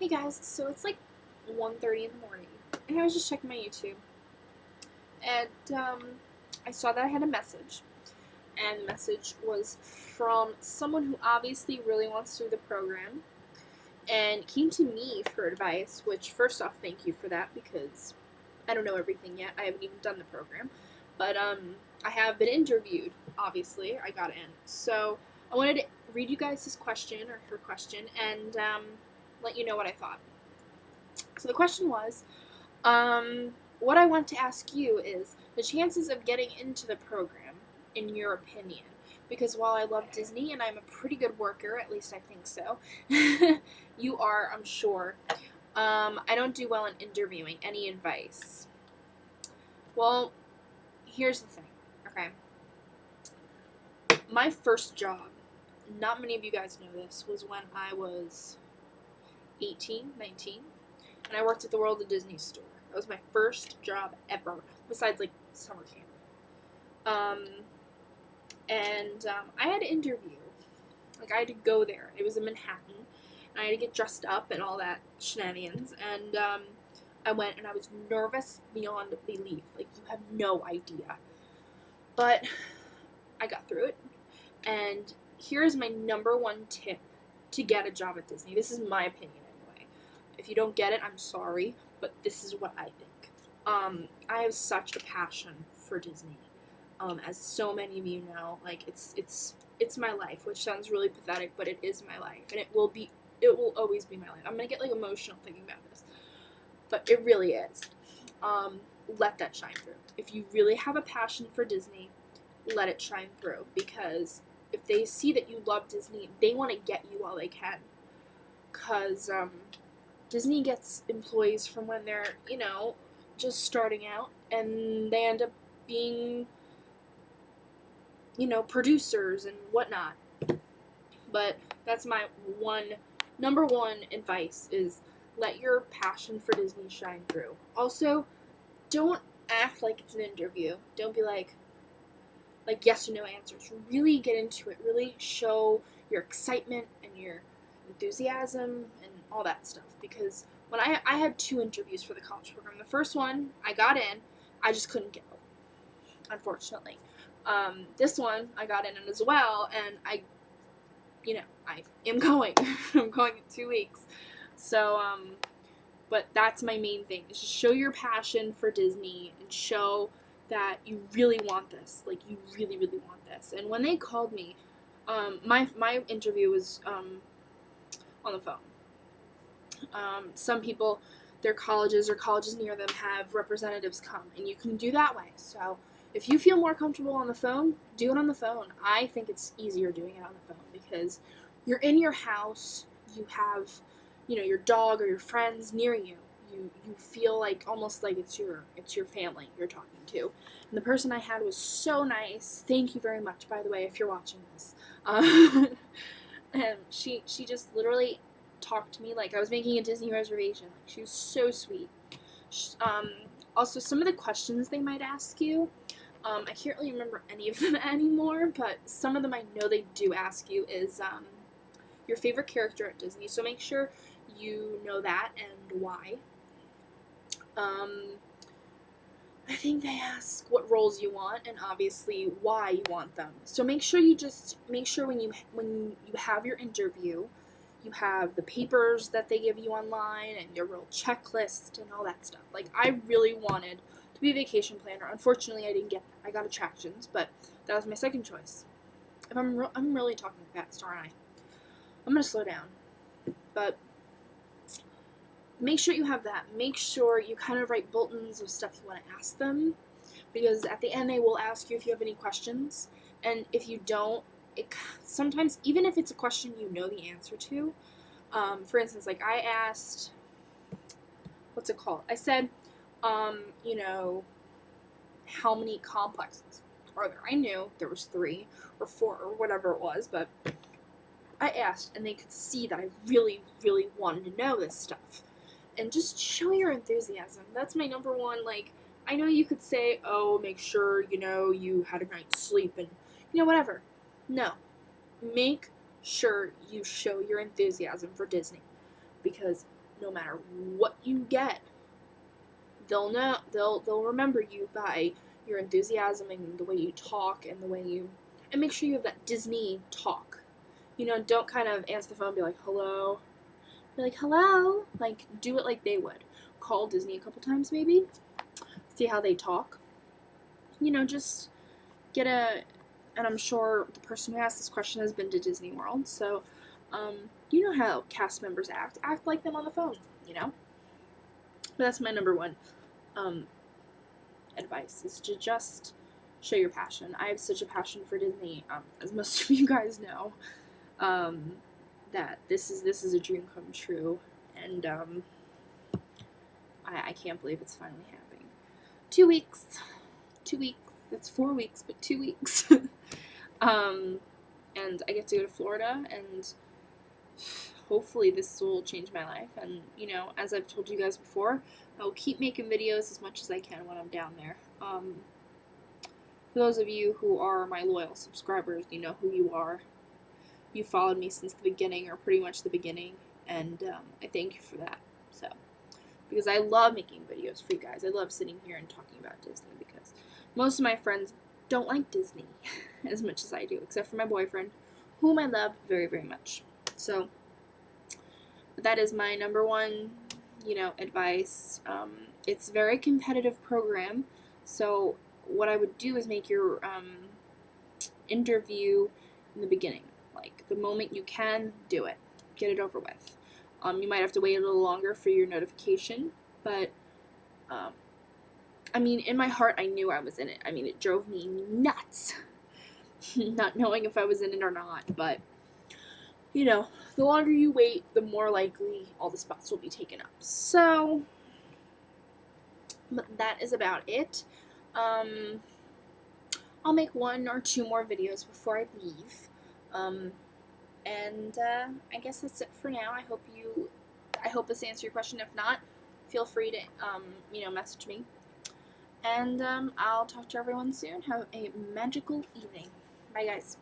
Hey guys, so it's like 1:30 in the morning, and I was just checking my YouTube, and I saw that I had a message, and the message was from someone who obviously really wants to do the program, and came to me for advice, which, first off, thank you for that, because I don't know everything yet. I haven't even done the program, but I have been interviewed, obviously. I got in. So I wanted to read you guys his question, or her question, and let you know what I thought. So the question was, what I want to ask you is the chances of getting into the program, in your opinion. Because while I love Disney and I'm a pretty good worker, at least I think so, you are, I'm sure. I don't do well in interviewing. Any advice? Well, here's the thing, okay? My first job, not many of you guys know this, was when I was 18, 19, and I worked at the World of Disney store. That was my first job ever, besides, like, summer camp. I had to interview. Like, I had to go there. It was in Manhattan, and I had to get dressed up and all that shenanigans, and, I went, and I was nervous beyond belief. Like, you have no idea. But I got through it, and here's my number one tip to get a job at Disney. This is my opinion, anyway. If you don't get it, I'm sorry, but this is what I think. I have such a passion for Disney. As so many of you know, like, it's my life, which sounds really pathetic, but it is my life, and it will always be my life. I'm gonna get, like, emotional thinking about this, but it really is. Let that shine through. If you really have a passion for Disney, let it shine through, because if they see that you love Disney, they want to get you while they can, because Disney gets employees from when they're, just starting out, and they end up being, producers and whatnot. But that's my number one advice, is let your passion for Disney shine through. Also, don't act like it's an interview. Don't be like yes or no answers. Really get into it. Really show your excitement and your enthusiasm and all that stuff. Because when I had 2 interviews for the college program. The first one, I got in. I just couldn't go, unfortunately. This one, I got in as well, and I am going. I'm going in 2 weeks. So, but that's my main thing, is just show your passion for Disney and show that you really want this. Like, you really, really want this. And when they called me, my interview was on the phone. Some people, their colleges or colleges near them have representatives come, and you can do that way. So if you feel more comfortable on the phone, do it on the phone. I think it's easier doing it on the phone, because you're in your house, you have, your dog or your friends near you. You feel like, almost like it's your family you're talking to. And the person I had was so nice. Thank you very much, by the way, if you're watching this. And she just literally talked to me like I was making a Disney reservation. Like, she was so sweet. Also, some of the questions they might ask you, I can't really remember any of them anymore, but some of them I know they do ask you is your favorite character at Disney. So make sure you know that and why. I think they ask what roles you want, and obviously why you want them. So make sure when you have your interview, you have the papers that they give you online and your real checklist and all that stuff. Like, I really wanted to be a vacation planner. Unfortunately, I didn't get that. I got attractions, but that was my second choice. If I'm really talking fast, aren't I? I'm gonna slow down. But make sure you have that. Make sure you kind of write bulletins of stuff you want to ask them, because at the end they will ask you if you have any questions, and if you don't, sometimes, even if it's a question you know the answer to, for instance, like I asked, what's it called? I said, how many complexes are there? I knew there was 3 or 4 or whatever it was, but I asked, and they could see that I really, really wanted to know this stuff. And just show your enthusiasm. That's my number one. Like, I know you could say, oh, make sure, you had a night's sleep and, whatever. No. Make sure you show your enthusiasm for Disney. Because no matter what you get, they'll know, they'll remember you by your enthusiasm and the way you talk and the way you, and make sure you have that Disney talk. You know, don't kind of answer the phone and be like, hello. Be like, hello. Like, do it like they would. Call Disney a couple times maybe. See how they talk. You know, just get a, and I'm sure the person who asked this question has been to Disney World, so you know how cast members act. Act like them on the phone, you know? But that's my number one advice, is to just show your passion. I have such a passion for Disney, as most of you guys know, that this is a dream come true, and I can't believe it's finally happening. 2 weeks. It's 4 weeks, but 2 weeks. And I get to go to Florida, and hopefully this will change my life. And, you know, as I've told you guys before, I will keep making videos as much as I can when I'm down there. For those of you who are my loyal subscribers, you know who you are. You followed me since the beginning, or pretty much the beginning, and I thank you for that. So, because I love making videos for you guys. I love sitting here and talking about Disney, because most of my friends don't like Disney as much as I do, except for my boyfriend, whom I love very, very much. So, that is my number one, you know, advice. It's a very competitive program, so what I would do is make your interview in the beginning. Like, the moment you can, do it. Get it over with. You might have to wait a little longer for your notification, but, I mean, in my heart, I knew I was in it. I mean, it drove me nuts, not knowing if I was in it or not, but, you know, the longer you wait, the more likely all the spots will be taken up. So, but that is about it. I'll make 1 or 2 more videos before I leave. And I guess that's it for now. I hope this answered your question. If not, feel free to, you know, message me. And I'll talk to everyone soon. Have a magical evening. Bye, guys.